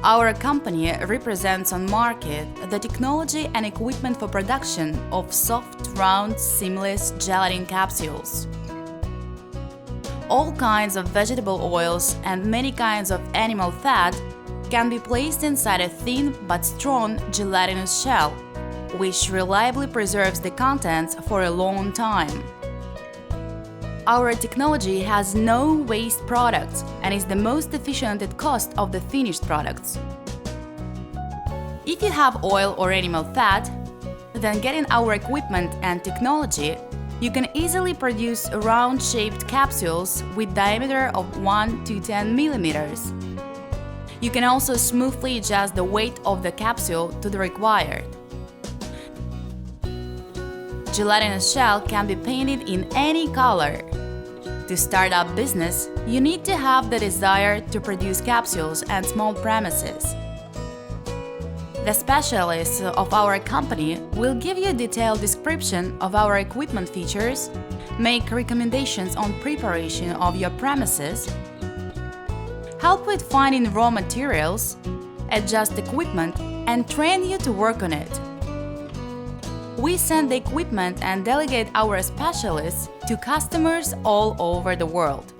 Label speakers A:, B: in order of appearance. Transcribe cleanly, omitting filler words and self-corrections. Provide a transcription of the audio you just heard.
A: Our company represents on market the technology and equipment for production of soft, round, seamless gelatin capsules. All kinds of vegetable oils and many kinds of animal fat can be placed inside a thin but strong gelatinous shell, which reliably preserves the contents for a long time. Our technology has no waste products and is the most efficient at cost of the finished products. If you have oil or animal fat, then getting our equipment and technology, you can easily produce round-shaped capsules with diameter of 1 to 10 millimeters. You can also smoothly adjust the weight of the capsule to the required. Gelatinous shell can be painted in any color. To start up business, you need to have the desire to produce capsules and small premises. The specialists of our company will give you a detailed description of our equipment features, make recommendations on preparation of your premises, help with finding raw materials, adjust equipment, and train you to work on it. We send the equipment and delegate our specialists to customers all over the world.